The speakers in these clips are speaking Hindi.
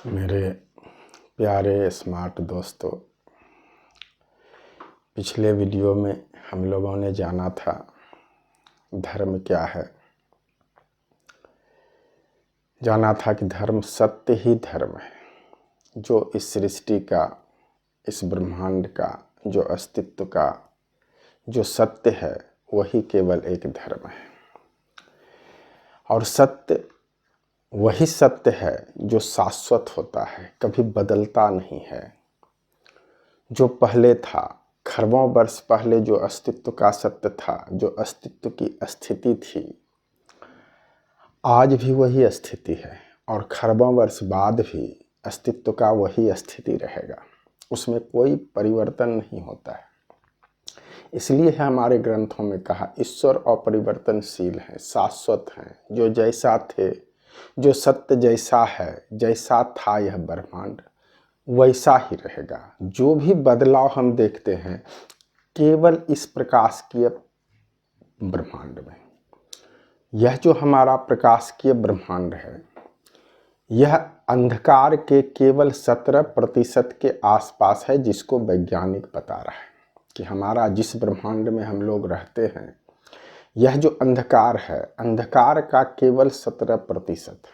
मेरे प्यारे स्मार्ट दोस्तों, पिछले वीडियो में हम लोगों ने जाना था धर्म क्या है। जाना था कि धर्म सत्य ही धर्म है, जो इस सृष्टि का, इस ब्रह्मांड का, जो अस्तित्व का जो सत्य है वही केवल एक धर्म है। और सत्य वही सत्य है जो शाश्वत होता है, कभी बदलता नहीं है। जो पहले था, खरबों वर्ष पहले जो अस्तित्व का सत्य था, जो अस्तित्व की स्थिति थी, आज भी वही स्थिति है और खरबों वर्ष बाद भी अस्तित्व का वही स्थिति रहेगा। उसमें कोई परिवर्तन नहीं होता है। इसलिए हमारे ग्रंथों में कहा, ईश्वर अपरिवर्तनशील है, शाश्वत हैं, जो जैसा थे, जो सत्य जैसा है, जैसा था यह ब्रह्मांड वैसा ही रहेगा। जो भी बदलाव हम देखते हैं केवल इस प्रकाशकीय ब्रह्मांड में। यह जो हमारा प्रकाशकीय ब्रह्मांड है, यह अंधकार के केवल 17% के आसपास है, जिसको वैज्ञानिक बता रहा है कि हमारा जिस ब्रह्मांड में हम लोग रहते हैं, यह जो अंधकार है, अंधकार का केवल 17%।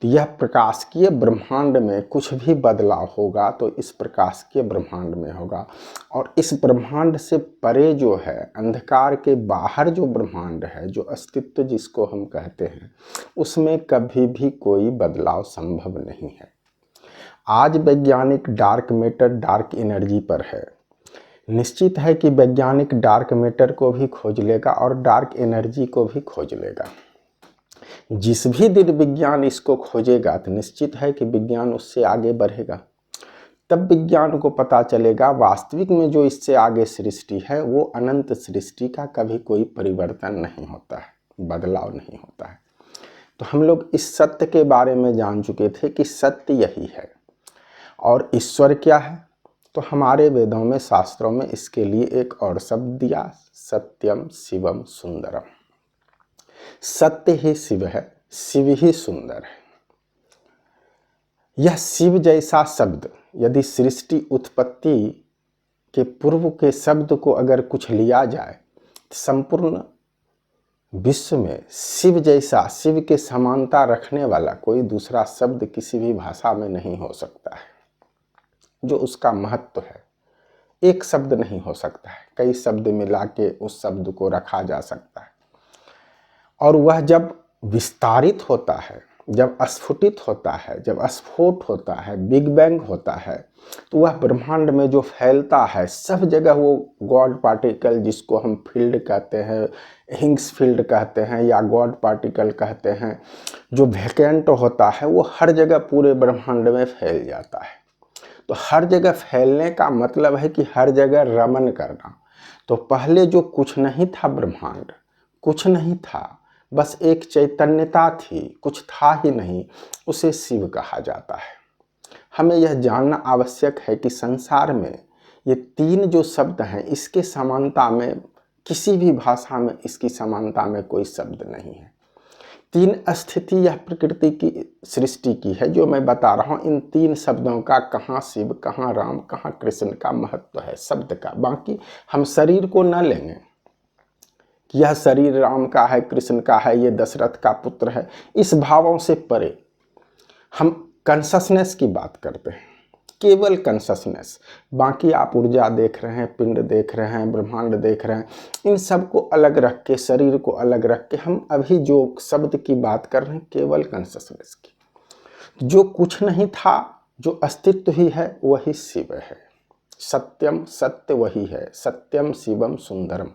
तो यह प्रकाशकीय ब्रह्मांड में कुछ भी बदलाव होगा तो इस प्रकाशकीय ब्रह्मांड में होगा। और इस ब्रह्मांड से परे जो है, अंधकार के बाहर जो ब्रह्मांड है, जो अस्तित्व जिसको हम कहते हैं, उसमें कभी भी कोई बदलाव संभव नहीं है। आज वैज्ञानिक डार्क मैटर, डार्क एनर्जी पर है। निश्चित है कि वैज्ञानिक डार्क मैटर को भी खोज लेगा और डार्क एनर्जी को भी खोज लेगा। जिस भी दिन विज्ञान इसको खोजेगा तो निश्चित है कि विज्ञान उससे आगे बढ़ेगा। तब विज्ञान को पता चलेगा वास्तविक में जो इससे आगे सृष्टि है वो अनंत सृष्टि का कभी कोई परिवर्तन नहीं होता है, बदलाव नहीं होता है। तो हम लोग इस सत्य के बारे में जान चुके थे कि सत्य यही है। और ईश्वर क्या है? तो हमारे वेदों में, शास्त्रों में इसके लिए एक और शब्द दिया, सत्यम शिवम सुंदरम। सत्य ही शिव है, शिव ही सुंदर है। यह शिव जैसा शब्द, यदि सृष्टि उत्पत्ति के पूर्व के शब्द को अगर कुछ लिया जाए तो संपूर्ण विश्व में शिव जैसा, शिव के समानता रखने वाला कोई दूसरा शब्द किसी भी भाषा में नहीं हो सकता है। जो उसका महत्व है, एक शब्द नहीं हो सकता है, कई शब्द मिला के उस शब्द को रखा जा सकता है। और वह जब विस्तारित होता है, जब स्फुटित होता है, जब स्फोट होता है, बिग बैंग होता है, तो वह ब्रह्मांड में जो फैलता है, सब जगह वो गॉड पार्टिकल, जिसको हम फील्ड कहते हैं, हिग्स फील्ड कहते हैं या गॉड पार्टिकल कहते हैं, जो वैकेंट होता है, वो हर जगह पूरे ब्रह्मांड में फैल जाता है। तो हर जगह फैलने का मतलब है कि हर जगह रमन करना। तो पहले जो कुछ नहीं था, ब्रह्मांड कुछ नहीं था, बस एक चैतन्यता थी, कुछ था ही नहीं, उसे शिव कहा जाता है। हमें यह जानना आवश्यक है कि संसार में ये तीन जो शब्द हैं, इसके समानता में किसी भी भाषा में इसकी समानता में कोई शब्द नहीं है। तीन स्थिति यह प्रकृति की सृष्टि की है जो मैं बता रहा हूँ। इन तीन शब्दों का कहाँ शिव, कहाँ राम, कहाँ कृष्ण का महत्व है शब्द का। बाकी हम शरीर को न लेंगे कि यह शरीर राम का है, कृष्ण का है, ये दशरथ का पुत्र है, इस भावों से परे हम कॉन्शसनेस की बात करते हैं, केवल कॉन्शसनेस। बाकी आप ऊर्जा देख रहे हैं, पिंड देख रहे हैं, ब्रह्मांड देख रहे हैं, इन सब को अलग रख के, शरीर को अलग रख के हम अभी जो शब्द की बात कर रहे हैं, केवल कॉन्शसनेस की। जो कुछ नहीं था, जो अस्तित्व ही है, वही शिव है। सत्यम, सत्य वही है, सत्यम शिवम सुंदरम।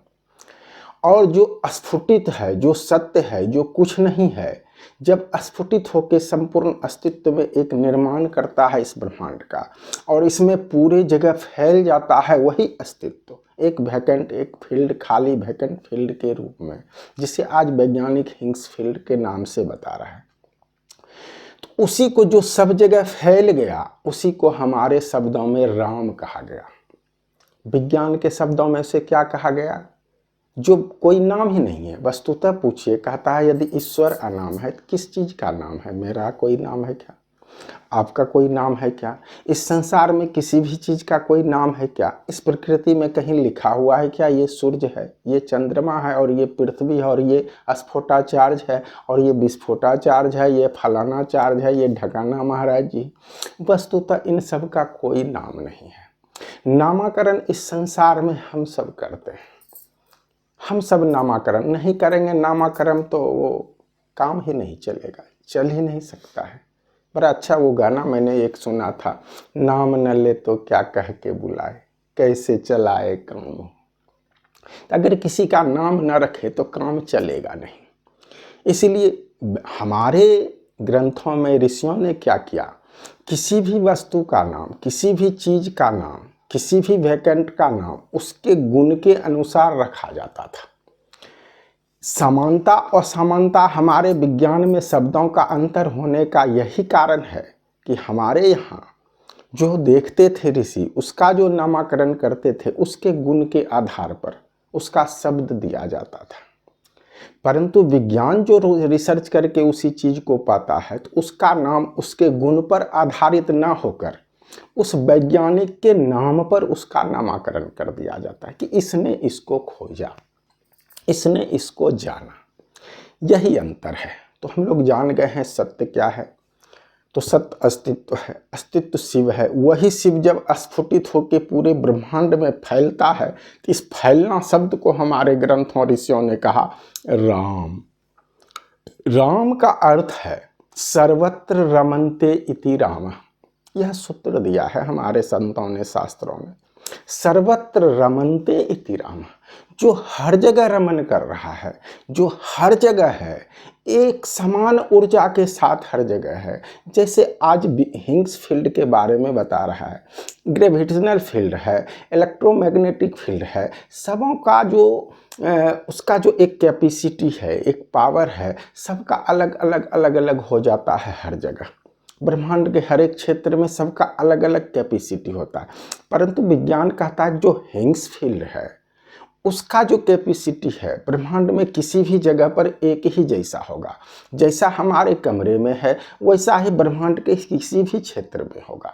और जो स्फुटित है, जो सत्य है, जो कुछ नहीं है, जब स्फुटित होकर संपूर्ण अस्तित्व में एक निर्माण करता है इस ब्रह्मांड का, और इसमें पूरे जगह फैल जाता है वही अस्तित्व, एक वैकेंट, एक फील्ड, खाली वैकेंट फील्ड के रूप में, जिसे आज वैज्ञानिक हिग्स फील्ड के नाम से बता रहा है। तो उसी को जो सब जगह फैल गया, उसी को हमारे शब्दों में राम कहा गया। विज्ञान के शब्दों में से क्या कहा गया? जो कोई नाम ही नहीं है। वस्तुतः पूछिए, कहता है यदि ईश्वर अनाम है तो किस चीज़ का नाम है? मेरा कोई नाम है क्या? आपका कोई नाम है क्या? इस संसार में किसी भी चीज़ का कोई नाम है क्या? इस प्रकृति में कहीं लिखा हुआ है क्या ये सूर्य है, ये चंद्रमा है, और ये पृथ्वी है, और ये स्फोटाचार्ज है, और ये विस्फोटाचार्ज है, ये फलाना चार्ज है, ये ढकाना महाराज जी? वस्तुतः इन सब का कोई नाम नहीं है। नामाकरण इस संसार में हम सब करते हैं। हम सब नामाकरण नहीं करेंगे, नामाकरण तो वो काम ही नहीं चलेगा, चल ही नहीं सकता है। बड़ा अच्छा वो गाना मैंने एक सुना था, नाम न ले तो क्या कह के बुलाए, कैसे चलाए काम। अगर किसी का नाम न रखे तो काम चलेगा नहीं। इसीलिए हमारे ग्रंथों में ऋषियों ने क्या किया, किसी भी वस्तु का नाम, किसी भी चीज का नाम, किसी भी वैकेंट का नाम उसके गुण के अनुसार रखा जाता था। समानता और असमानता हमारे विज्ञान में शब्दों का अंतर होने का यही कारण है कि हमारे यहाँ जो देखते थे ऋषि, उसका जो नामकरण करते थे उसके गुण के आधार पर उसका शब्द दिया जाता था। परंतु विज्ञान जो रिसर्च करके उसी चीज को पाता है तो उसका नाम उसके गुण पर आधारित ना होकर उस वैज्ञानिक के नाम पर उसका नामकरण कर दिया जाता है कि इसने इसको खोजा, इसने इसको जाना। यही अंतर है। तो हम लोग जान गए हैं सत्य क्या है, तो सत्य अस्तित्व है, अस्तित्व शिव है। वही शिव जब स्फुटित होकर पूरे ब्रह्मांड में फैलता है तो इस फैलना शब्द को हमारे ग्रंथों ऋषियों ने कहा राम। राम का अर्थ है सर्वत्र रमन्ते इति राम। यह सूत्र दिया है हमारे संतों ने शास्त्रों में, सर्वत्र रमन्ते इति राम। जो हर जगह रमन कर रहा है, जो हर जगह है, एक समान ऊर्जा के साथ हर जगह है। जैसे आज हिग्स फील्ड के बारे में बता रहा है, ग्रेविटेशनल फील्ड है, इलेक्ट्रोमैग्नेटिक फील्ड है, सबों का जो उसका जो एक कैपेसिटी है, एक पावर है, सबका अलग अलग हो जाता है हर जगह। ब्रह्मांड के हर एक क्षेत्र में सबका अलग अलग कैपेसिटी होता है। परंतु विज्ञान कहता है जो हिग्स फील्ड है उसका जो कैपेसिटी है ब्रह्मांड में किसी भी जगह पर एक ही जैसा होगा। जैसा हमारे कमरे में है वैसा ही ब्रह्मांड के किसी भी क्षेत्र में होगा।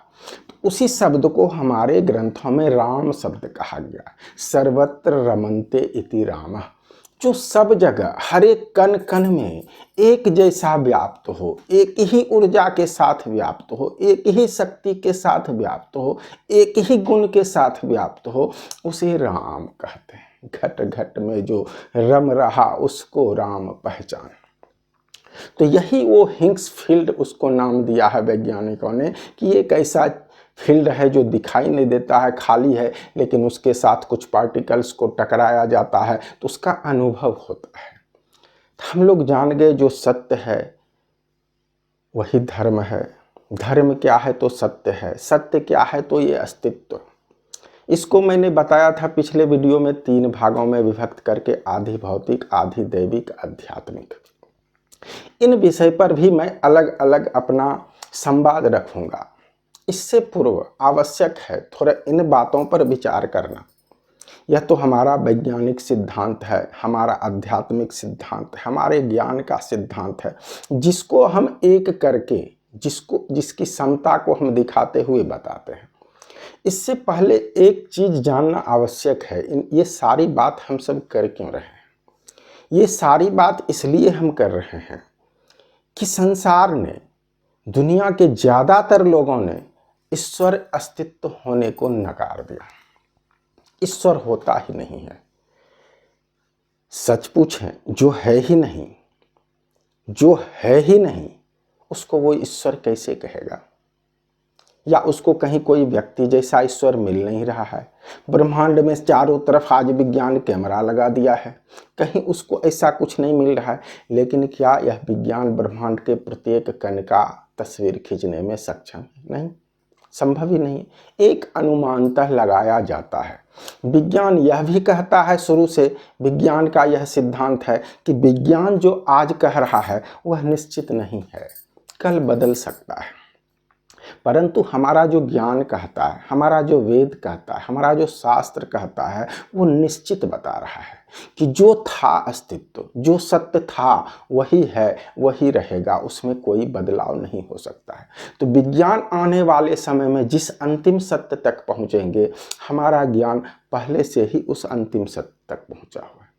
तो उसी शब्द को हमारे ग्रंथों में राम शब्द कहा गया, सर्वत्र रमन्ते इति राम। जो सब जगह हर एक कण कण में एक जैसा व्याप्त हो, एक ही ऊर्जा के साथ व्याप्त हो, एक ही शक्ति के साथ व्याप्त हो, एक ही गुण के साथ व्याप्त हो, उसे राम कहते हैं। घट घट में जो रम रहा उसको राम पहचान। तो यही वो हिग्स फील्ड उसको नाम दिया है वैज्ञानिकों ने कि एक ऐसा फील्ड है जो दिखाई नहीं देता है, खाली है, लेकिन उसके साथ कुछ पार्टिकल्स को टकराया जाता है तो उसका अनुभव होता है। हम लोग जान गए जो सत्य है वही धर्म है, धर्म क्या है तो सत्य है, सत्य क्या है तो ये अस्तित्व। इसको मैंने बताया था पिछले वीडियो में 3 भागों में विभक्त करके, आधि भौतिक, आधि दैविक, आध्यात्मिक। इन विषय पर भी मैं अलग अलग अपना संवाद रखूंगा। इससे पूर्व आवश्यक है थोड़ा इन बातों पर विचार करना। यह तो हमारा वैज्ञानिक सिद्धांत है, हमारा आध्यात्मिक सिद्धांत है, हमारे ज्ञान का सिद्धांत है, जिसको हम एक करके जिसकी क्षमता को हम दिखाते हुए बताते हैं। इससे पहले एक चीज जानना आवश्यक है, ये सारी बात हम सब कर क्यों रहे हैं? ये सारी बात इसलिए हम कर रहे हैं कि संसार ने, दुनिया के ज्यादातर लोगों ने ईश्वर अस्तित्व होने को नकार दिया। ईश्वर होता ही नहीं है। सच पूछें, जो है ही नहीं, जो है ही नहीं, उसको वो ईश्वर कैसे कहेगा? या उसको कहीं कोई व्यक्ति जैसा ईश्वर मिल नहीं रहा है। ब्रह्मांड में चारों तरफ आज विज्ञान कैमरा लगा दिया है, कहीं उसको ऐसा कुछ नहीं मिल रहा है। लेकिन क्या यह विज्ञान ब्रह्मांड के प्रत्येक कण का तस्वीर खींचने में सक्षम नहीं? संभव ही नहीं। एक अनुमानतः लगाया जाता है। विज्ञान यह भी कहता है, शुरू से विज्ञान का यह सिद्धांत है कि विज्ञान जो आज कह रहा है वह निश्चित नहीं है, कल बदल सकता है। परंतु हमारा जो ज्ञान कहता है, हमारा जो वेद कहता है, हमारा जो शास्त्र कहता है, वो निश्चित बता रहा है कि जो था अस्तित्व, जो सत्य था वही है, वही रहेगा, उसमें कोई बदलाव नहीं हो सकता है। तो विज्ञान आने वाले समय में जिस अंतिम सत्य तक पहुंचेंगे, हमारा ज्ञान पहले से ही उस अंतिम सत्य तक पहुंचा हुआ है।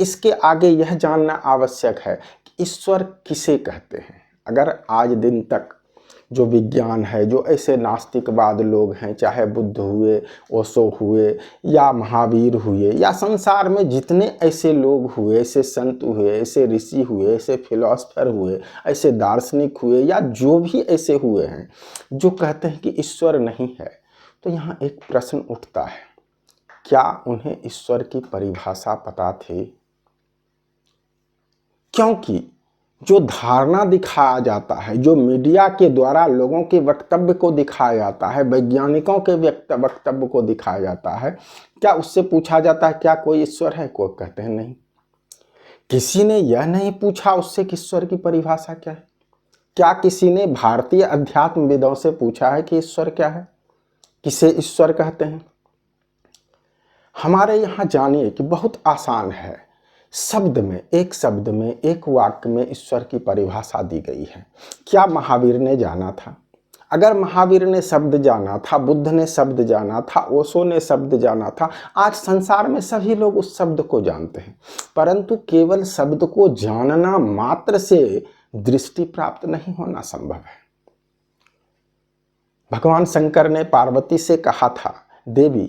इसके आगे यह जानना आवश्यक है कि ईश्वर किसे कहते हैं। अगर आज दिन तक जो विज्ञान है, जो ऐसे नास्तिकवाद लोग हैं, चाहे बुद्ध हुए, ओशो हुए या महावीर हुए, या संसार में जितने ऐसे लोग हुए, ऐसे संत हुए, ऐसे ऋषि हुए, ऐसे फिलोसफर हुए, ऐसे दार्शनिक हुए, या जो भी ऐसे हुए हैं जो कहते हैं कि ईश्वर नहीं है, तो यहाँ एक प्रश्न उठता है, क्या उन्हें ईश्वर की परिभाषा पता थी? क्योंकि जो धारणा दिखाया जाता है, जो मीडिया के द्वारा लोगों के वक्तव्य को दिखाया जाता है, वैज्ञानिकों के वक्तव्य को दिखाया जाता है, क्या उससे पूछा जाता है क्या कोई ईश्वर है? कोई कहते हैं नहीं। किसी ने यह नहीं पूछा उससे कि ईश्वर की परिभाषा क्या है। क्या किसी ने भारतीय अध्यात्मविदों से पूछा है कि ईश्वर क्या है, किसे ईश्वर कहते हैं? हमारे यहाँ जानिए कि बहुत आसान है, शब्द में, एक वाक्य में ईश्वर की परिभाषा दी गई है। क्या महावीर ने जाना था? अगर महावीर ने शब्द जाना था, बुद्ध ने शब्द जाना था, ओशो ने शब्द जाना था, आज संसार में सभी लोग उस शब्द को जानते हैं, परंतु केवल शब्द को जानना मात्र से दृष्टि प्राप्त नहीं होना संभव है। भगवान शंकर ने पार्वती से कहा था, देवी,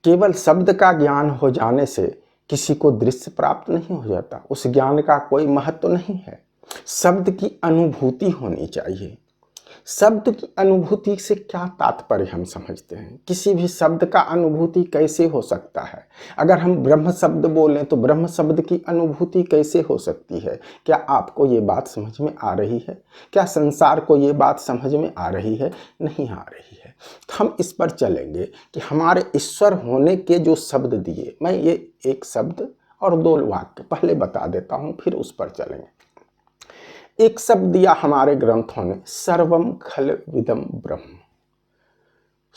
केवल शब्द का ज्ञान हो जाने से किसी को दृश्य प्राप्त नहीं हो जाता, उस ज्ञान का कोई महत्व नहीं है। शब्द की अनुभूति होनी चाहिए। शब्द की अनुभूति से क्या तात्पर्य हम समझते हैं? किसी भी शब्द का अनुभूति कैसे हो सकता है? अगर हम ब्रह्म शब्द बोलें तो ब्रह्म शब्द की अनुभूति कैसे हो सकती है? क्या आपको ये बात समझ में आ रही है? क्या संसार को ये बात समझ में आ रही है? नहीं आ रही है। तो हम इस पर चलेंगे कि हमारे ईश्वर होने के जो शब्द दिए, मैं ये एक शब्द और दो वाक्य पहले बता देता हूँ, फिर उस पर चलेंगे। एक शब्द दिया हमारे ग्रंथों ने, सर्वम खलविदम ब्रह्म।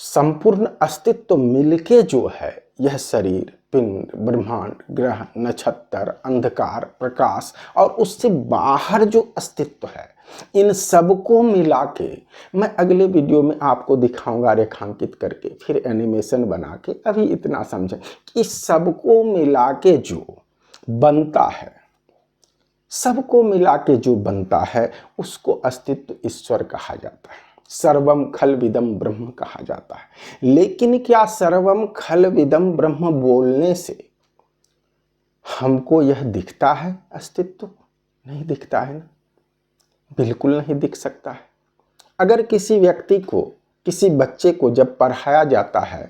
संपूर्ण अस्तित्व मिलके जो है, यह शरीर, पिंड, ब्रह्मांड, ग्रह, नक्षत्र, अंधकार, प्रकाश और उससे बाहर जो अस्तित्व है, इन सबको मिला के मैं अगले वीडियो में आपको दिखाऊंगा रेखांकित करके, फिर एनिमेशन बना के। अभी इतना समझें कि सबको मिला के जो बनता है, सबको मिला के जो बनता है, उसको अस्तित्व ईश्वर कहा जाता है, सर्वम खलविदम ब्रह्म कहा जाता है। लेकिन क्या सर्वम खलविदम ब्रह्म बोलने से हमको यह दिखता है अस्तित्व? नहीं दिखता है ना, बिल्कुल नहीं दिख सकता है। अगर किसी व्यक्ति को, किसी बच्चे को जब पढ़ाया जाता है,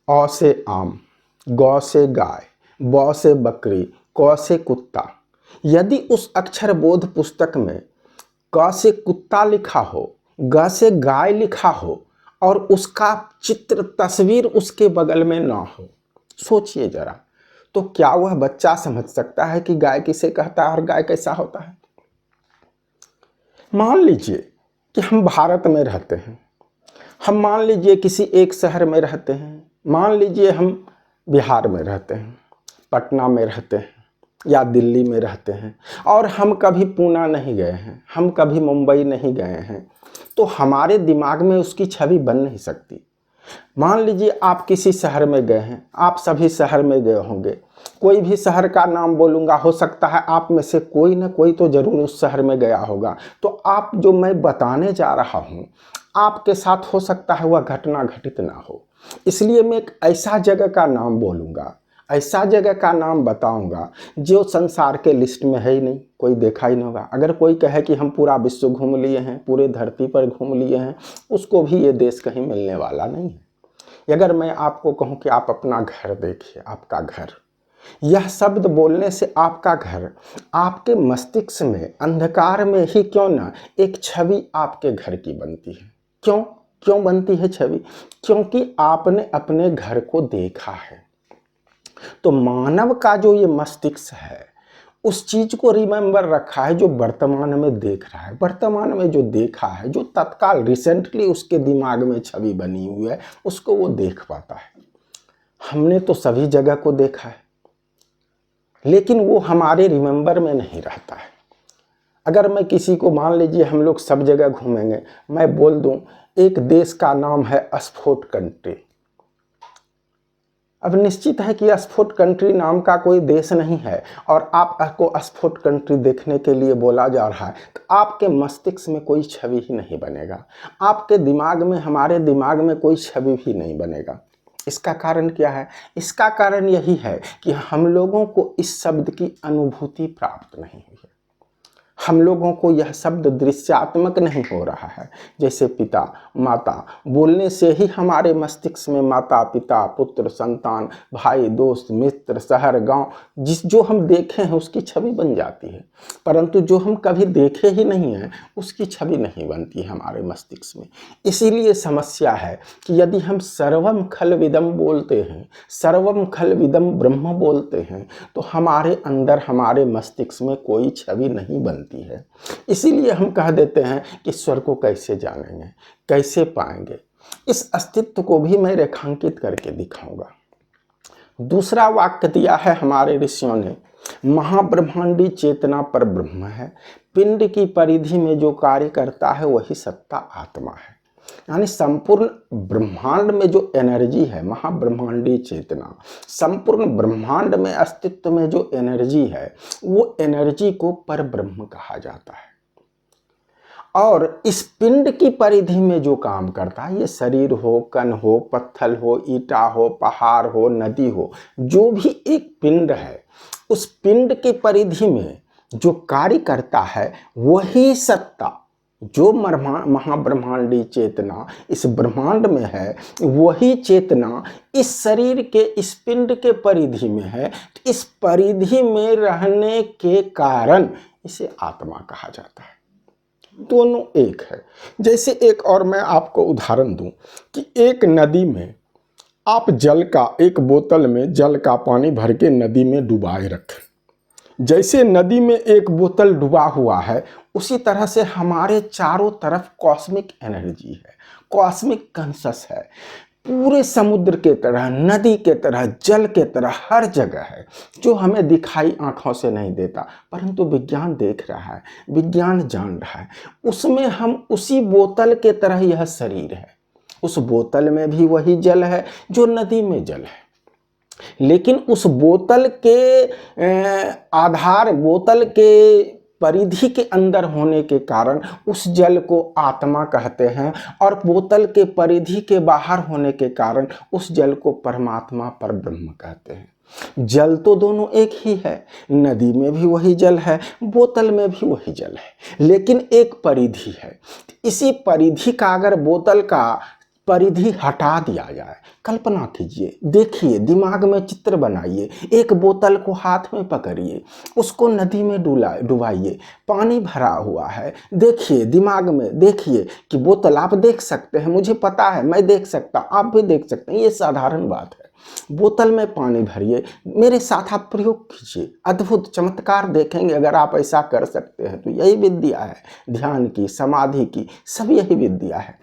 अ से आम, गौ से गाय, ब से बकरी, क से कुत्ता, यदि उस अक्षर बोध पुस्तक में क से कुत्ता लिखा हो, ग से गाय लिखा हो और उसका चित्र, तस्वीर उसके बगल में ना हो, सोचिए जरा, तो क्या वह बच्चा समझ सकता है कि गाय किसे कहता है और गाय कैसा होता है? मान लीजिए कि हम भारत में रहते हैं, हम मान लीजिए किसी एक शहर में रहते हैं, मान लीजिए हम बिहार में रहते हैं, पटना में रहते हैं या दिल्ली में रहते हैं, और हम कभी पूना नहीं गए हैं, हम कभी मुंबई नहीं गए हैं, तो हमारे दिमाग में उसकी छवि बन नहीं सकती। मान लीजिए आप किसी शहर में गए हैं, आप सभी शहर में गए होंगे, कोई भी शहर का नाम बोलूँगा, हो सकता है आप में से कोई ना कोई तो ज़रूर उस शहर में गया होगा, तो आप जो मैं बताने जा रहा हूँ आपके साथ हो सकता है वह घटना घटित ना हो। इसलिए मैं एक ऐसा जगह का नाम बोलूँगा, ऐसा जगह का नाम बताऊंगा जो संसार के लिस्ट में है ही नहीं, कोई देखा ही नहीं होगा। अगर कोई कहे कि हम पूरा विश्व घूम लिए हैं, पूरे धरती पर घूम लिए हैं, उसको भी ये देश कहीं मिलने वाला नहीं है। अगर मैं आपको कहूँ कि आप अपना घर देखिए, आपका घर, यह शब्द बोलने से आपका घर आपके मस्तिष्क में अंधकार में ही क्यों ना एक छवि आपके घर की बनती है। क्यों बनती है छवि? क्योंकि आपने अपने घर को देखा है। तो मानव का जो ये मस्तिष्क है, उस चीज को रिमेंबर रखा है जो वर्तमान में देख रहा है, वर्तमान में जो देखा है, जो तत्काल रिसेंटली उसके दिमाग में छवि बनी हुई है, उसको वो देख पाता है। हमने तो सभी जगह को देखा है, लेकिन वो हमारे रिमेंबर में नहीं रहता है। अगर मैं किसी को, मान लीजिए हम लोग सब जगह घूमेंगे, मैं बोल दूं एक देश का नाम है स्फोट कंट्री। अब निश्चित है कि स्फोट कंट्री नाम का कोई देश नहीं है और आपको स्फोट कंट्री देखने के लिए बोला जा रहा है, तो आपके मस्तिष्क में कोई छवि ही नहीं बनेगा, आपके दिमाग में, हमारे दिमाग में कोई छवि भी नहीं बनेगा। इसका कारण क्या है? इसका कारण यही है कि हम लोगों को इस शब्द की अनुभूति प्राप्त नहीं हुई है। हम लोगों को यह शब्द दृश्यात्मक नहीं हो रहा है। जैसे पिता माता बोलने से ही हमारे मस्तिष्क में माता पिता पुत्र संतान भाई दोस्त मित्र शहर गांव जो हम देखे हैं उसकी छवि बन जाती है, परंतु जो हम कभी देखे ही नहीं हैं उसकी छवि नहीं बनती हमारे मस्तिष्क में। इसीलिए समस्या है कि यदि हम सर्वम खलविदम बोलते हैं, सर्वम खलविदम ब्रह्म बोलते हैं, तो हमारे अंदर, हमारे मस्तिष्क में कोई छवि नहीं बनती है। इसीलिए हम कह देते हैं कि ईश्वर को कैसे जानेंगे, कैसे पाएंगे। इस अस्तित्व को भी मैं रेखांकित करके दिखाऊंगा। दूसरा वाक्य दिया है हमारे ऋषियों ने, महाब्रह्मांडी चेतना पर ब्रह्म है, पिंड की परिधि में जो कार्य करता है वही सत्ता आत्मा है। यानी संपूर्ण ब्रह्मांड में जो एनर्जी है, महाब्रह्मांडी चेतना, संपूर्ण ब्रह्मांड में अस्तित्व में जो एनर्जी है, वो एनर्जी को पर ब्रह्म कहा जाता है। और इस पिंड की परिधि में जो काम करता है, ये शरीर हो, कण हो, पत्थर हो, ईटा हो, पहाड़ हो, नदी हो, जो भी एक पिंड है, उस पिंड की परिधि में जो कार्य करता है वही सत्ता, जो महाब्रह्मांडी चेतना इस ब्रह्मांड में है, वही चेतना इस शरीर के, इस पिंड के परिधि में है। तो इस परिधि में रहने के कारण इसे आत्मा कहा जाता है। दोनों एक है। जैसे एक और मैं आपको उदाहरण दूं कि एक नदी में आप जल का, एक बोतल में जल का पानी भर के नदी में डुबाए रखें। जैसे नदी में एक बोतल डूबा हुआ है, उसी तरह से हमारे चारों तरफ कॉस्मिक एनर्जी है, कॉस्मिक कॉन्शस है, पूरे समुद्र के तरह, नदी के तरह, जल के तरह हर जगह है, जो हमें दिखाई आंखों से नहीं देता, परंतु विज्ञान देख रहा है, विज्ञान जान रहा है। उसमें हम उसी बोतल के तरह यह शरीर है, उस बोतल में भी वही जल है जो नदी में जल है, लेकिन उस बोतल के आधार, बोतल के परिधि के अंदर होने के कारण उस जल को आत्मा कहते हैं, और बोतल के परिधि के बाहर होने के कारण उस जल को परमात्मा, पर ब्रह्म कहते हैं। जल तो दोनों एक ही है, नदी में भी वही जल है, बोतल में भी वही जल है, लेकिन एक परिधि है। इसी परिधि का अगर बोतल का परिधि हटा दिया जाए, कल्पना कीजिए, देखिए, दिमाग में चित्र बनाइए, एक बोतल को हाथ में पकड़िए, उसको नदी में डुबाइए, पानी भरा हुआ है, देखिए, दिमाग में देखिए कि बोतल, आप देख सकते हैं, मुझे पता है, मैं देख सकता, आप भी देख सकते हैं, ये साधारण बात है। बोतल में पानी भरिए, मेरे साथ आप प्रयोग कीजिए, अद्भुत चमत्कार देखेंगे। अगर आप ऐसा कर सकते हैं तो यही विद्या है, ध्यान की, समाधि की, सब यही विद्या है।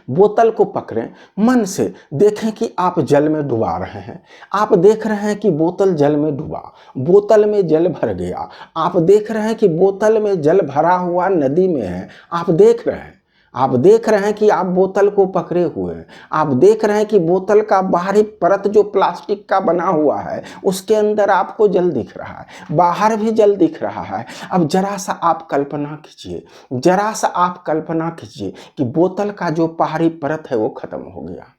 बोतल को पकड़ें, मन से देखें कि आप जल में डुबा रहे हैं, आप देख रहे हैं कि बोतल जल में डूबा, बोतल में जल भर गया, आप देख रहे हैं कि बोतल में जल भरा हुआ नदी में है, आप देख रहे हैं, आप देख रहे हैं कि आप बोतल को पकड़े हुए हैं, आप देख रहे हैं कि बोतल का बाहरी परत जो प्लास्टिक का बना हुआ है उसके अंदर आपको जल दिख रहा है, बाहर भी जल दिख रहा है। अब जरा सा आप कल्पना कीजिए, जरा सा आप कल्पना कीजिए कि बोतल का जो बाहरी परत है वो खत्म हो गया,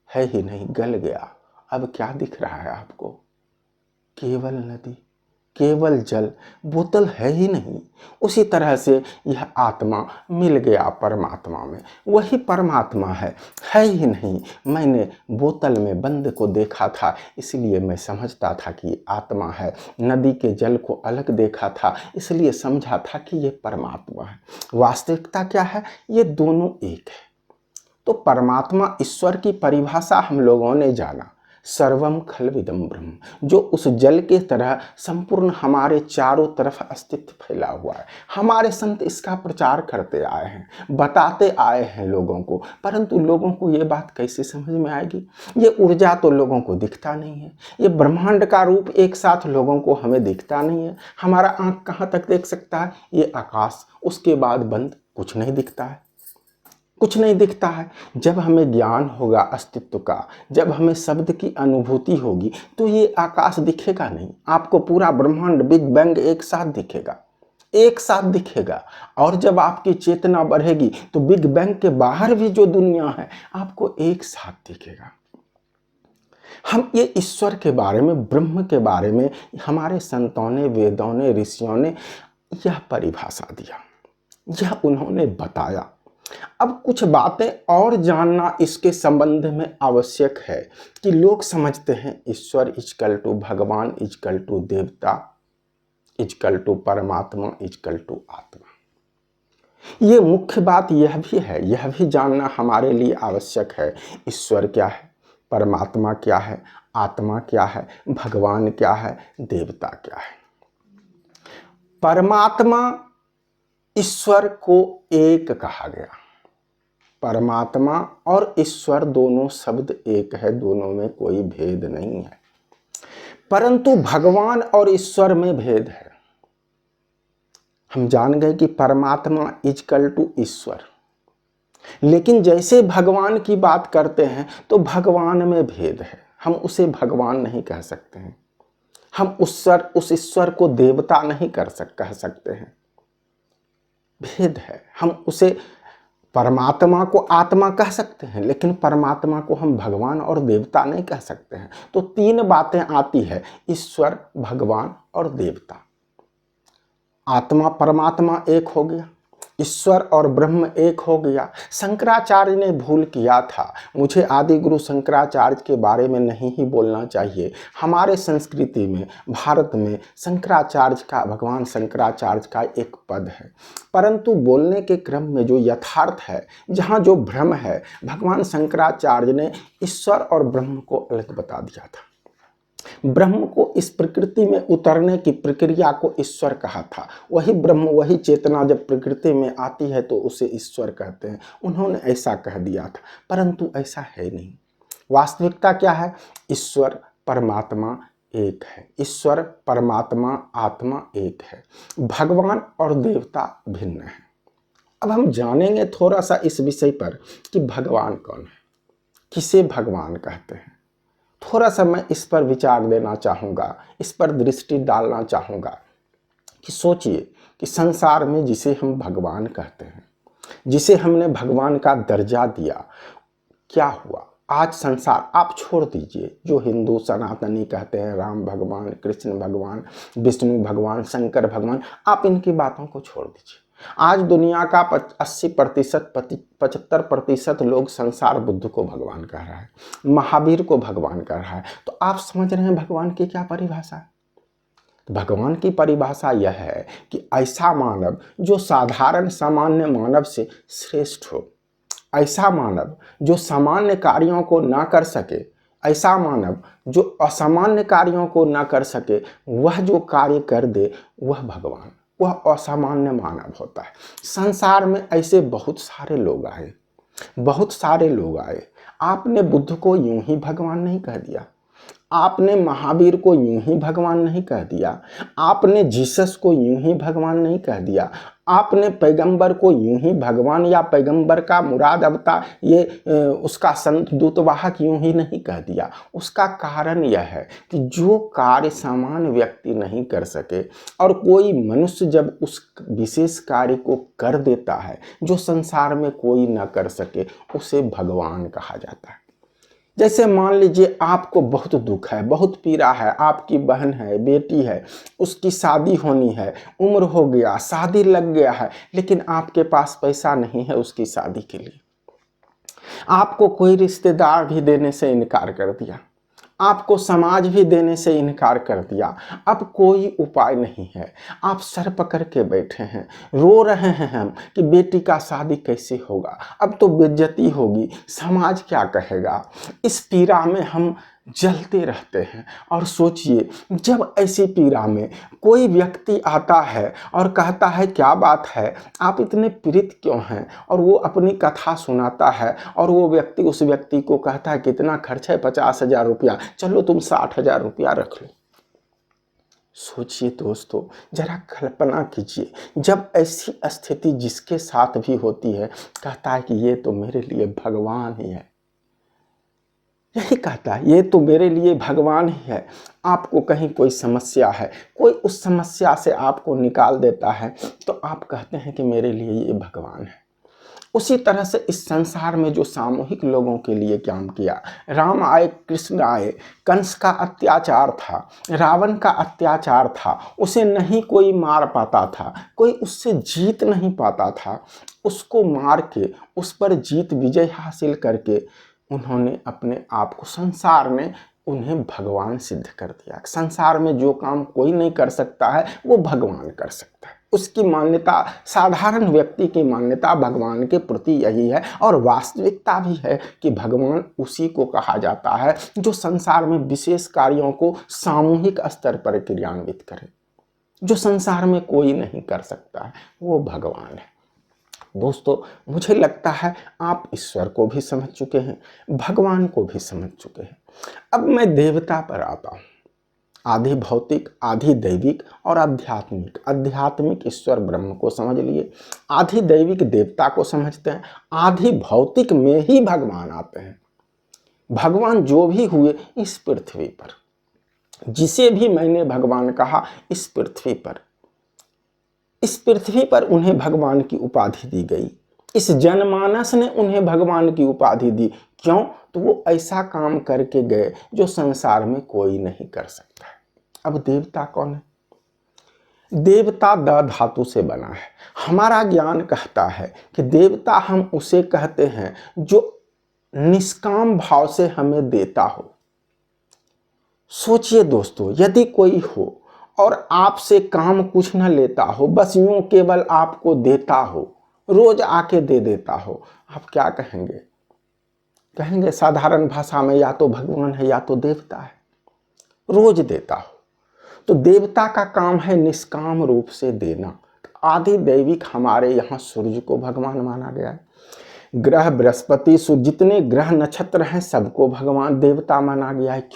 है ही नहीं, गल गया। अब क्या दिख रहा है आपको? केवल नदी, केवल जल, बोतल है ही नहीं। उसी तरह से यह आत्मा मिल गया परमात्मा में, वही परमात्मा है ही नहीं। मैंने बोतल में बंद को देखा था, इसलिए मैं समझता था कि ये आत्मा है, नदी के जल को अलग देखा था, इसलिए समझा था कि ये परमात्मा है। वास्तविकता क्या है? ये दोनों एक है। तो परमात्मा, ईश्वर की परिभाषा हम लोगों ने जाना, सर्वम खलविदम ब्रह्म, जो उस जल के तरह संपूर्ण हमारे चारों तरफ अस्तित्व फैला हुआ है। हमारे संत इसका प्रचार करते आए हैं, बताते आए हैं लोगों को, परंतु लोगों को ये बात कैसे समझ में आएगी? ये ऊर्जा तो लोगों को दिखता नहीं है, ये ब्रह्मांड का रूप एक साथ लोगों को हमें दिखता नहीं है। हमारा आंख कहाँ तक देख सकता है? ये आकाश, उसके बाद बंद, कुछ नहीं दिखता है, कुछ नहीं दिखता है। जब हमें ज्ञान होगा अस्तित्व का, जब हमें शब्द की अनुभूति होगी, तो ये आकाश दिखेगा नहीं, आपको पूरा ब्रह्मांड बिग बैंग एक साथ दिखेगा, एक साथ दिखेगा। और जब आपकी चेतना बढ़ेगी तो बिग बैंग के बाहर भी जो दुनिया है आपको एक साथ दिखेगा। हम ये ईश्वर के बारे में, ब्रह्म के बारे में हमारे संतों ने, वेदों ने, ऋषियों ने यह परिभाषा दिया, यह उन्होंने बताया। अब कुछ बातें और जानना इसके संबंध में आवश्यक है कि लोग समझते हैं ईश्वर इजकल टू भगवान, इजकल टू देवता, इजकल टू परमात्मा, इजकल टू आत्मा। ये मुख्य बात यह भी है, यह भी जानना हमारे लिए आवश्यक है, ईश्वर क्या है, परमात्मा क्या है, आत्मा क्या है, भगवान क्या है, देवता क्या है। परमात्मा, ईश्वर को एक कहा गया। परमात्मा और ईश्वर दोनों शब्द एक है, दोनों में कोई भेद नहीं है, परंतु भगवान और ईश्वर में भेद है। हम जान गए कि परमात्मा इजकल टू ईश्वर, लेकिन जैसे भगवान की बात करते हैं तो भगवान में भेद है, हम उसे भगवान नहीं कह सकते हैं, हम उस ईश्वर को देवता नहीं कह सकते हैं, भेद है। हम उसे परमात्मा को आत्मा कह सकते हैं, लेकिन परमात्मा को हम भगवान और देवता नहीं कह सकते हैं। तो तीन बातें आती है, ईश्वर, भगवान और देवता। आत्मा परमात्मा एक हो गया, ईश्वर और ब्रह्म एक हो गया। शंकराचार्य ने भूल किया था, मुझे आदि गुरु शंकराचार्य के बारे में नहीं ही बोलना चाहिए। हमारे संस्कृति में, भारत में शंकराचार्य का, भगवान शंकराचार्य का एक पद है, परंतु बोलने के क्रम में जो यथार्थ है, जहाँ जो भ्रम है, भगवान शंकराचार्य ने ईश्वर और ब्रह्म को अलग बता दिया था। ब्रह्म को इस प्रकृति में उतरने की प्रक्रिया को ईश्वर कहा था। वही ब्रह्म, वही चेतना जब प्रकृति में आती है तो उसे ईश्वर कहते हैं। उन्होंने ऐसा कह दिया था, परंतु ऐसा है नहीं। वास्तविकता क्या है? ईश्वर परमात्मा एक है, ईश्वर परमात्मा आत्मा एक है, भगवान और देवता भिन्न है। अब हम जानेंगे थोड़ा सा इस विषय पर कि भगवान कौन है, किसे भगवान कहते हैं। थोड़ा सा मैं इस पर विचार देना चाहूँगा, इस पर दृष्टि डालना चाहूँगा कि सोचिए कि संसार में जिसे हम भगवान कहते हैं, जिसे हमने भगवान का दर्जा दिया, क्या हुआ? आज संसार, आप छोड़ दीजिए जो हिंदू सनातनी कहते हैं राम भगवान, कृष्ण भगवान, विष्णु भगवान, शंकर भगवान, आप इनकी बातों को छोड़ दीजिए। आज दुनिया का 80%, 75% लोग संसार बुद्ध को भगवान कह रहा है, महावीर को भगवान कह रहा है। तो आप समझ रहे हैं भगवान की क्या परिभाषा है? भगवान की परिभाषा यह है कि ऐसा मानव जो साधारण सामान्य मानव से श्रेष्ठ हो, ऐसा मानव जो सामान्य कार्यों को ना कर सके, ऐसा मानव जो असामान्य कार्यों को ना कर सके, वह जो कार्य कर दे वह भगवान, वह असामान्य मानव होता है। संसार में ऐसे बहुत सारे लोग आए, बहुत सारे लोग आए। आपने बुद्ध को यूं ही भगवान नहीं कह दिया, आपने महावीर को यूं ही भगवान नहीं कह दिया, आपने जीसस को यूं ही भगवान नहीं कह दिया, आपने पैगंबर को यूं ही भगवान या पैगंबर का मुराद अवतार, ये उसका संत दूतवाहक यूं ही नहीं कह दिया। उसका कारण यह है कि जो कार्य सामान्य व्यक्ति नहीं कर सके और कोई मनुष्य जब उस विशेष कार्य को कर देता है जो संसार में कोई न कर सके, उसे भगवान कहा जाता है। जैसे मान लीजिए आपको बहुत दुख है, बहुत पीड़ा है, आपकी बहन है, बेटी है, उसकी शादी होनी है, उम्र हो गया, शादी लग गया है, लेकिन आपके पास पैसा नहीं है उसकी शादी के लिए। आपको कोई रिश्तेदार भी देने से इनकार कर दिया, आपको समाज भी देने से इनकार कर दिया। अब कोई उपाय नहीं है, आप सर पकड़ के बैठे हैं, रो रहे हैं हम कि बेटी का शादी कैसे होगा, अब तो बेइज्जती होगी, समाज क्या कहेगा। इस पीड़ा में हम जलते रहते हैं। और सोचिए, जब ऐसी पीड़ा में कोई व्यक्ति आता है और कहता है क्या बात है, आप इतने पीड़ित क्यों हैं, और वो अपनी कथा सुनाता है, और वो व्यक्ति उस व्यक्ति को कहता है कितना खर्च है, 50,000 रुपया, चलो तुम 60,000 रुपया रख लो। सोचिए दोस्तों, जरा कल्पना कीजिए, जब ऐसी स्थिति जिसके साथ भी होती है, कहता है कि ये तो मेरे लिए भगवान ही है, यही कहता है ये तो मेरे लिए भगवान ही है। आपको कहीं कोई समस्या है, कोई उस समस्या से आपको निकाल देता है, तो आप कहते हैं कि मेरे लिए ये भगवान है। उसी तरह से इस संसार में जो सामूहिक लोगों के लिए काम किया, राम आए, कृष्ण आए, कंस का अत्याचार था, रावण का अत्याचार था, उसे नहीं कोई मार पाता था, कोई उससे जीत नहीं पाता था, उसको मार के उस पर जीत विजय हासिल करके उन्होंने अपने आप को, संसार ने उन्हें भगवान सिद्ध कर दिया। संसार में जो काम कोई नहीं कर सकता है वो भगवान कर सकता है। उसकी मान्यता, साधारण व्यक्ति की मान्यता भगवान के प्रति यही है, और वास्तविकता भी है कि भगवान उसी को कहा जाता है जो संसार में विशेष कार्यों को सामूहिक स्तर पर क्रियान्वित करे। जो संसार में कोई नहीं कर सकता है वो भगवान है। दोस्तों, मुझे लगता है आप ईश्वर को भी समझ चुके हैं, भगवान को भी समझ चुके हैं। अब मैं देवता पर आता हूँ। आधि भौतिक, आधि दैविक और आध्यात्मिक। आध्यात्मिक ईश्वर ब्रह्म को समझ लिए, आधि दैविक देवता को समझते हैं, आधि भौतिक में ही भगवान आते हैं। भगवान जो भी हुए इस पृथ्वी पर, जिसे भी मैंने भगवान कहा इस पृथ्वी पर उन्हें भगवान की उपाधि दी गई। इस जनमानस ने उन्हें भगवान की उपाधि दी। क्यों? तो वो ऐसा काम करके गए जो संसार में कोई नहीं कर सकता है। अब देवता कौन है? देवता द धातु से बना है। हमारा ज्ञान कहता है कि देवता हम उसे कहते हैं जो निष्काम भाव से हमें देता हो। सोचिए दोस्तों, यदि कोई हो और आपसे काम कुछ न लेता हो, बस यूं केवल आपको देता हो, रोज आके दे देता हो, आप क्या कहेंगे? कहेंगे साधारण भाषा में या तो भगवान है या तो देवता है, रोज देता हो। तो देवता का काम है निष्काम रूप से देना। आदि दैविक हमारे यहाँ सूर्य को भगवान माना गया है। ग्रह बृहस्पति, सूर्य, जितने ग्रह नक्षत्र हैं सबको भगवान देवता माना गया है।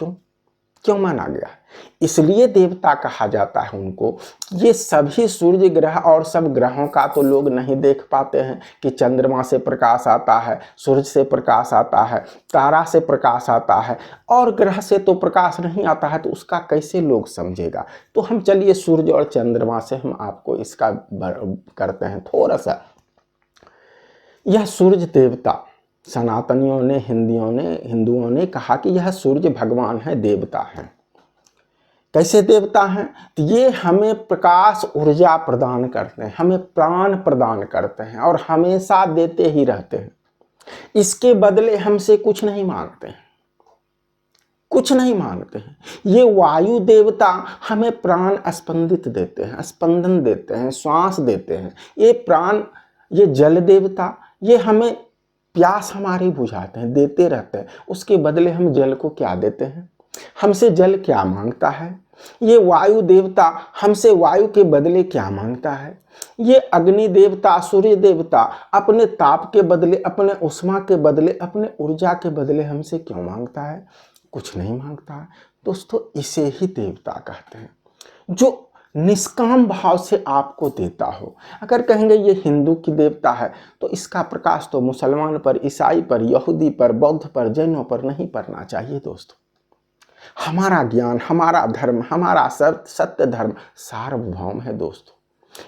क्यों माना गया है? इसलिए देवता कहा जाता है उनको। ये सभी सूर्य ग्रह और सब ग्रहों का तो लोग नहीं देख पाते हैं कि चंद्रमा से प्रकाश आता है, सूर्य से प्रकाश आता है, तारा से प्रकाश आता है, और ग्रह से तो प्रकाश नहीं आता है, तो उसका कैसे लोग समझेगा? तो हम चलिए सूर्य और चंद्रमा से हम आपको इसका करते हैं थोड़ा सा। यह सूर्य देवता, सनातनियों ने, हिंदुओं ने कहा कि यह सूर्य भगवान है, देवता है। कैसे देवता हैं? तो ये हमें प्रकाश ऊर्जा प्रदान करते हैं, हमें प्राण प्रदान करते हैं और हमेशा देते ही रहते हैं। इसके बदले हमसे कुछ नहीं मांगते हैं, कुछ नहीं मांगते हैं। ये वायु देवता हमें प्राण स्पंदित देते हैं, स्पंदन देते हैं, श्वास देते हैं। ये प्राण, ये जल देवता, ये हमें प्यास हमारी बुझाते हैं, देते रहते हैं। उसके बदले हम जल को क्या देते हैं? हमसे जल क्या मांगता है? ये वायु देवता हमसे वायु के बदले क्या मांगता है? ये अग्नि देवता, सूर्य देवता अपने ताप के बदले, अपने उष्मा के बदले, अपने ऊर्जा के बदले हमसे क्यों मांगता है? कुछ नहीं मांगता है। दोस्तों, इसे ही देवता कहते हैं, जो निष्काम भाव से आपको देता हो। अगर कहेंगे ये हिंदू की देवता है, तो इसका प्रकाश तो मुसलमान पर, ईसाई पर, यहूदी पर, बौद्ध पर, जैनों पर नहीं पड़ना चाहिए। दोस्तों, हमारा ज्ञान, हमारा धर्म, हमारा सत्य धर्म सार्वभौम है। दोस्तों,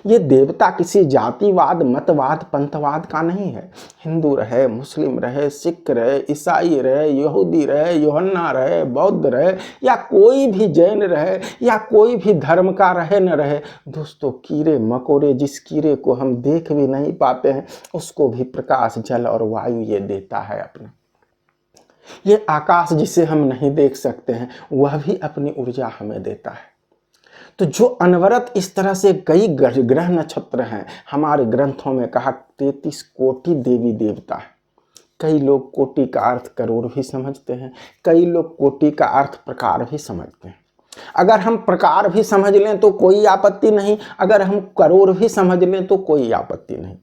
ये देवता किसी जातिवाद, मतवाद, पंथवाद का नहीं है। हिंदू रहे, मुस्लिम रहे, सिख रहे, ईसाई रहे, यहूदी रहे, यूहन्ना रहे, बौद्ध रहे, या कोई भी जैन रहे, या कोई भी धर्म का रहे न रहे, दोस्तों, कीड़े मकोड़े, जिस कीड़े को हम देख भी नहीं पाते हैं, उसको भी प्रकाश, जल और वायु ये देता है अपना। ये आकाश जिसे हम नहीं देख सकते हैं, वह भी अपनी ऊर्जा हमें देता है। तो जो अनवरत इस तरह से कई ग्रह नक्षत्र हैं, हमारे ग्रंथों में कहा 33 कोटि देवी देवता है। कई लोग कोटि का अर्थ करोड़ भी समझते हैं, कई लोग कोटि का अर्थ प्रकार भी समझते हैं। अगर हम प्रकार भी समझ लें तो कोई आपत्ति नहीं, अगर हम करोड़ भी समझ लें तो कोई आपत्ति नहीं,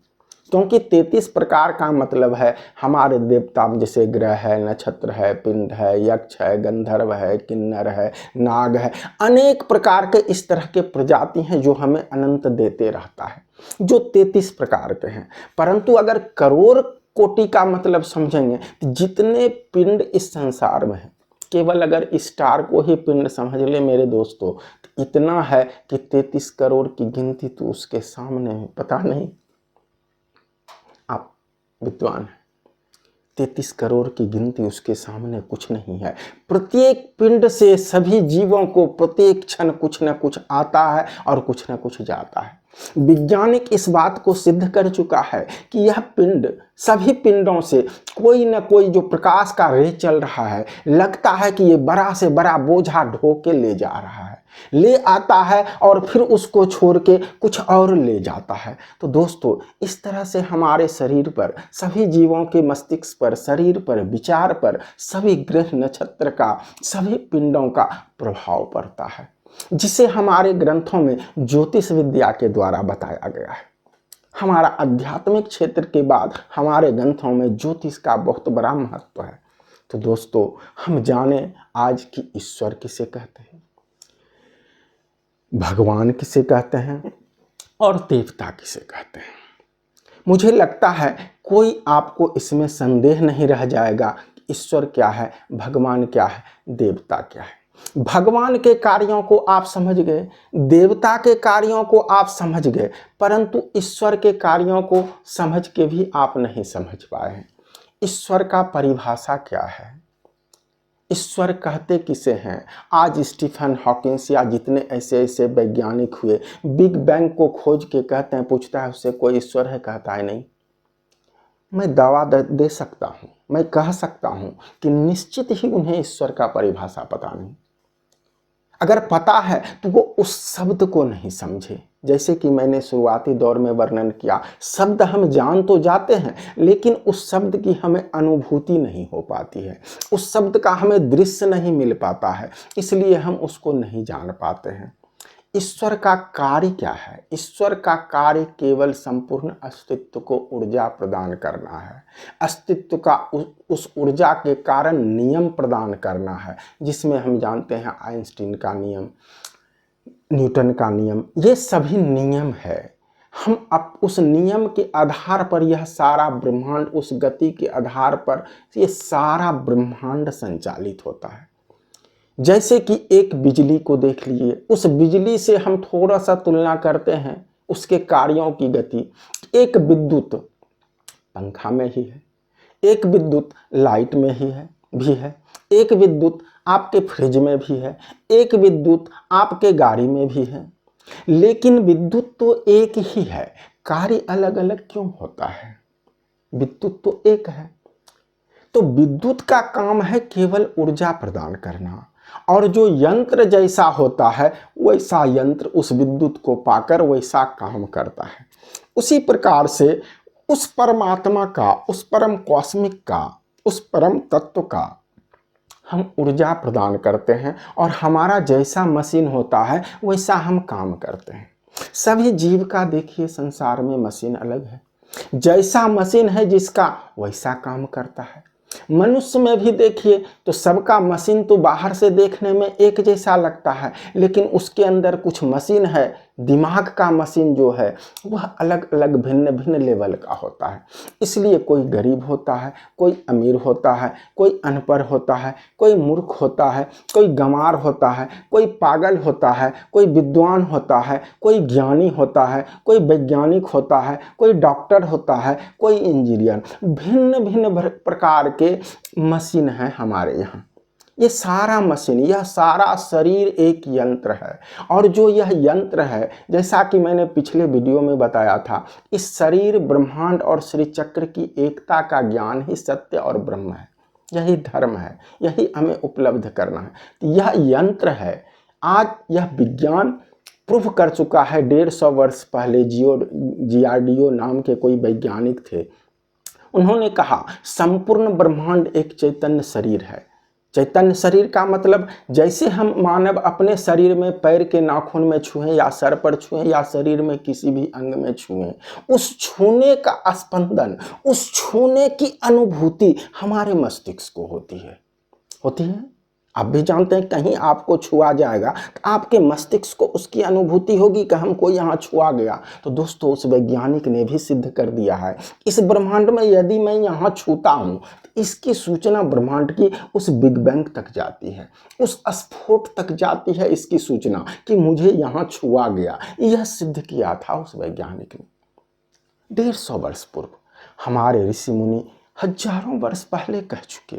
क्योंकि 33 प्रकार का मतलब है हमारे देवता जैसे ग्रह है, नक्षत्र है, पिंड है, यक्ष है, गंधर्व है, किन्नर है, नाग है, अनेक प्रकार के इस तरह के प्रजाति हैं जो हमें अनंत देते रहता है, जो 33 प्रकार के हैं। परंतु अगर करोड़ कोटि का मतलब समझेंगे तो जितने पिंड इस संसार में है, केवल अगर स्टार को ही पिंड समझ ले मेरे दोस्तों, तो इतना है कि 33 करोड़ की गिनती तो उसके सामने है। पता नहीं आप विद्वान हैं, 33 करोड़ की गिनती उसके सामने कुछ नहीं है। प्रत्येक पिंड से सभी जीवों को प्रत्येक क्षण कुछ न कुछ आता है और कुछ न कुछ जाता है। वैज्ञानिक इस बात को सिद्ध कर चुका है कि यह पिंड, सभी पिंडों से कोई न कोई जो प्रकाश का रे चल रहा है, लगता है कि ये बड़ा से बड़ा बोझा ढो के ले जा रहा है, ले आता है और फिर उसको छोड़ के कुछ और ले जाता है। तो दोस्तों, इस तरह से हमारे शरीर पर, सभी जीवों के मस्तिष्क पर, शरीर पर, विचार पर, सभी ग्रह नक्षत्र का, सभी पिंडों का प्रभाव पड़ता है, जिसे हमारे ग्रंथों में ज्योतिष विद्या के द्वारा बताया गया है। हमारा आध्यात्मिक क्षेत्र के बाद हमारे ग्रंथों में ज्योतिष का बहुत बड़ा महत्व है। तो दोस्तों, हम जाने आज कि ईश्वर किसे कहते हैं, भगवान किसे कहते हैं और देवता किसे कहते हैं। मुझे लगता है कोई आपको इसमें संदेह नहीं रह जाएगा कि ईश्वर क्या है, भगवान क्या है, देवता क्या है। भगवान के कार्यों को आप समझ गए, देवता के कार्यों को आप समझ गए, परंतु ईश्वर के कार्यों को समझ के भी आप नहीं समझ पाए हैं। ईश्वर का परिभाषा क्या है, ईश्वर कहते किसे हैं। आज स्टीफन हॉकिंस या जितने ऐसे ऐसे वैज्ञानिक हुए, बिग बैंग को खोज के कहते हैं, पूछता है उससे कोई ईश्वर है, कहता है नहीं। मैं दावा दे सकता हूँ, मैं कह सकता हूँ कि निश्चित ही उन्हें ईश्वर का परिभाषा पता नहीं। अगर पता है तो वो उस शब्द को नहीं समझे। जैसे कि मैंने शुरुआती दौर में वर्णन किया, शब्द हम जान तो जाते हैं, लेकिन उस शब्द की हमें अनुभूति नहीं हो पाती है, उस शब्द का हमें दृश्य नहीं मिल पाता है, इसलिए हम उसको नहीं जान पाते हैं। ईश्वर का कार्य क्या है? ईश्वर का कार्य केवल संपूर्ण अस्तित्व को ऊर्जा प्रदान करना है, अस्तित्व का उस ऊर्जा के कारण नियम प्रदान करना है, जिसमें हम जानते हैं आइंस्टीन का नियम, न्यूटन का नियम, ये सभी नियम है। हम अब उस नियम के आधार पर यह सारा ब्रह्मांड, उस गति के आधार पर ये सारा ब्रह्मांड संचालित होता है। जैसे कि एक बिजली को देख लीजिए, उस बिजली से हम थोड़ा सा तुलना करते हैं उसके कार्यों की गति। एक विद्युत पंखा में ही है, एक विद्युत लाइट में ही है भी है, एक विद्युत आपके फ्रिज में भी है, एक विद्युत आपके गाड़ी में भी है, लेकिन विद्युत तो एक ही है, कार्य अलग अलग क्यों होता है? विद्युत तो एक है। तो विद्युत का काम है केवल ऊर्जा प्रदान करना, और जो यंत्र जैसा होता है वैसा यंत्र उस विद्युत को पाकर वैसा काम करता है। उसी प्रकार से उस परमात्मा का, उस परम कॉस्मिक का, उस परम तत्व का हम ऊर्जा प्रदान करते हैं, और हमारा जैसा मशीन होता है वैसा हम काम करते हैं। सभी जीव का देखिए, संसार में मशीन अलग है, जैसा मशीन है जिसका वैसा काम करता है। मनुष्य में भी देखिए तो सबका मशीन तो बाहर से देखने में एक जैसा लगता है, लेकिन उसके अंदर कुछ मशीन है, दिमाग का मशीन जो है वह अलग अलग भिन्न भिन्न लेवल का होता है। इसलिए कोई गरीब होता है, कोई अमीर होता है, कोई अनपढ़ होता है, कोई मूर्ख होता है, कोई गंवार होता है, कोई पागल होता है, कोई विद्वान होता है, कोई ज्ञानी होता है, कोई वैज्ञानिक होता है, कोई डॉक्टर होता है, कोई इंजीनियर। भिन्न भिन्न प्रकार के मशीन है हमारे यहाँ। ये सारा मशीन, यह सारा शरीर एक यंत्र है, और जो यह यंत्र है, जैसा कि मैंने पिछले वीडियो में बताया था, इस शरीर, ब्रह्मांड और श्री चक्र की एकता का ज्ञान ही सत्य और ब्रह्म है, यही धर्म है, यही हमें उपलब्ध करना है। यह यंत्र है। आज यह विज्ञान प्रूफ कर चुका है। 150 वर्ष पहले GRDO नाम के कोई वैज्ञानिक थे, उन्होंने कहा संपूर्ण ब्रह्मांड एक चैतन्य शरीर है। चैतन्य शरीर का मतलब जैसे हम मानव अपने शरीर में पैर के नाखून में छुएं या सर पर छुएं या शरीर में किसी भी अंग में छुएं, उस छूने का स्पंदन, उस छूने की अनुभूति हमारे मस्तिष्क को होती है। आप भी जानते हैं कहीं आपको छुआ जाएगा तो आपके मस्तिष्क को उसकी अनुभूति होगी कि हमको यहाँ छुआ गया। तो दोस्तों उस वैज्ञानिक ने भी सिद्ध कर दिया है इस ब्रह्मांड में यदि मैं यहाँ छूता हूँ तो इसकी सूचना ब्रह्मांड की उस बिग बैंग तक जाती है, उस स्फोट तक जाती है इसकी सूचना कि मुझे यहाँ छुआ गया। यह सिद्ध किया था उस वैज्ञानिक ने 150 वर्ष पूर्व। हमारे ऋषि मुनि हजारों वर्ष पहले कह चुके,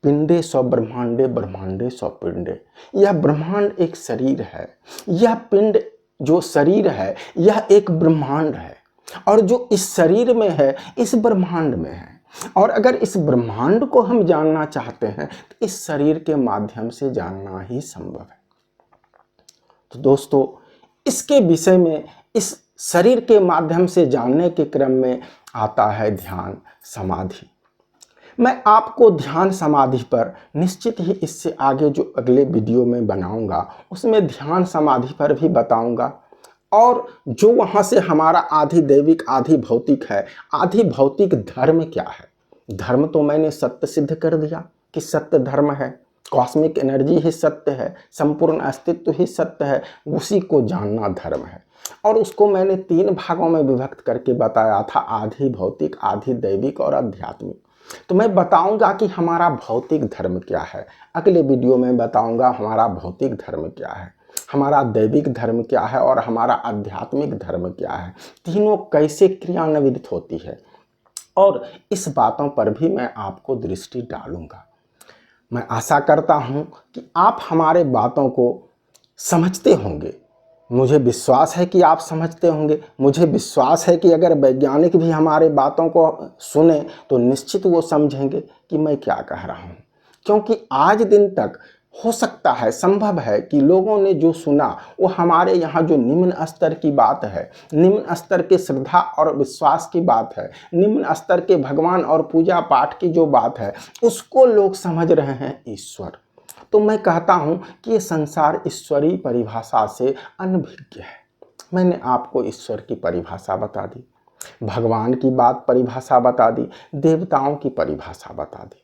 पिंडे सौ ब्रह्मांडे ब्रह्मांडे सौ पिंडे। यह ब्रह्मांड एक शरीर है, यह पिंड जो शरीर है यह एक ब्रह्मांड है, और जो इस शरीर में है इस ब्रह्मांड में है। और अगर इस ब्रह्मांड को हम जानना चाहते हैं तो इस शरीर के माध्यम से जानना ही संभव है। तो दोस्तों इसके विषय में, इस शरीर के माध्यम से जानने के क्रम में आता है ध्यान समाधि। मैं आपको ध्यान समाधि पर निश्चित ही इससे आगे जो अगले वीडियो में बनाऊंगा उसमें ध्यान समाधि पर भी बताऊंगा। और जो वहाँ से हमारा आधि दैविक आधि भौतिक है, आधि भौतिक धर्म क्या है। धर्म तो मैंने सत्य सिद्ध कर दिया कि सत्य धर्म है, कॉस्मिक एनर्जी ही सत्य है, संपूर्ण अस्तित्व ही सत्य है, उसी को जानना धर्म है। और उसको मैंने 3 भागों में विभक्त करके बताया था, आधि भौतिक, आधि दैविक और आध्यात्मिक। तो मैं बताऊंगा कि हमारा भौतिक धर्म क्या है, अगले वीडियो में बताऊंगा हमारा भौतिक धर्म क्या है, हमारा दैविक धर्म क्या है और हमारा आध्यात्मिक धर्म क्या है, तीनों कैसे क्रियान्वित होती है। और इस बातों पर भी मैं आपको दृष्टि डालूंगा। मैं आशा करता हूं कि आप हमारे बातों को समझते होंगे। मुझे विश्वास है कि आप समझते होंगे। मुझे विश्वास है कि अगर वैज्ञानिक भी हमारे बातों को सुने तो निश्चित वो समझेंगे कि मैं क्या कह रहा हूँ। क्योंकि आज दिन तक हो सकता है, संभव है कि लोगों ने जो सुना वो हमारे यहाँ जो निम्न स्तर की बात है, निम्न स्तर के श्रद्धा और विश्वास की बात है, निम्न स्तर के भगवान और पूजा पाठ की जो बात है, उसको लोग समझ रहे हैं ईश्वर। तो मैं कहता हूं कि ये संसार ईश्वरीय परिभाषा से अनभिज्ञ है। मैंने आपको ईश्वर की परिभाषा बता दी, भगवान की बात परिभाषा बता दी, देवताओं की परिभाषा बता दी।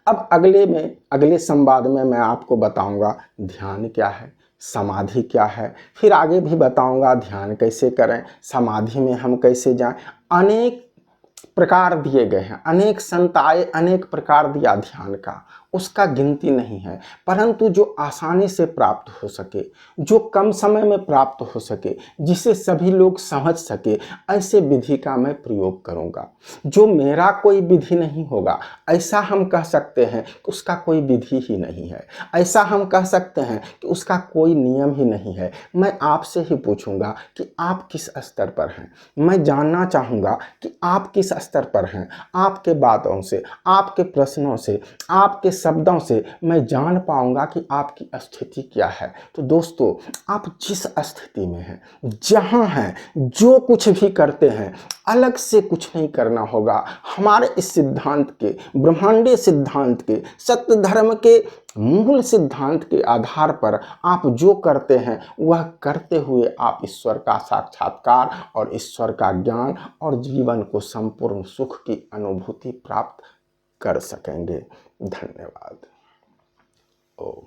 अब अगले संवाद में मैं आपको बताऊंगा ध्यान क्या है, समाधि क्या है, फिर आगे भी बताऊंगा ध्यान कैसे करें, समाधि में हम कैसे जाएं। अनेक प्रकार दिए गए हैं, अनेक संत आए, अनेक प्रकार दिया ध्यान का, उसका गिनती नहीं है। परंतु जो आसानी से प्राप्त हो सके, जो कम समय में प्राप्त हो सके, जिसे सभी लोग समझ सके, ऐसे विधि का मैं प्रयोग करूंगा। जो मेरा कोई विधि नहीं होगा, ऐसा हम कह सकते हैं कि उसका कोई विधि ही नहीं है, ऐसा हम कह सकते हैं कि उसका कोई नियम ही नहीं है। मैं आपसे ही पूछूंगा कि आप किस स्तर पर हैं। मैं जानना चाहूँगा कि आप किस स्तर पर हैं। आपके बातों से, आपके प्रश्नों से, आपके शब्दों से मैं जान पाऊंगा कि आपकी स्थिति क्या है। तो दोस्तों आप जिस स्थिति में हैं, जहां हैं, जो कुछ भी करते हैं, अलग से कुछ नहीं करना होगा। हमारे इस सिद्धांत के, ब्रह्मांडीय सिद्धांत के, सत्य धर्म के मूल सिद्धांत के आधार पर आप जो करते हैं वह करते हुए आप ईश्वर का साक्षात्कार और ईश्वर का ज्ञान और जीवन को संपूर्ण सुख की अनुभूति प्राप्त कर सकेंगे। धन्यवाद। ओम।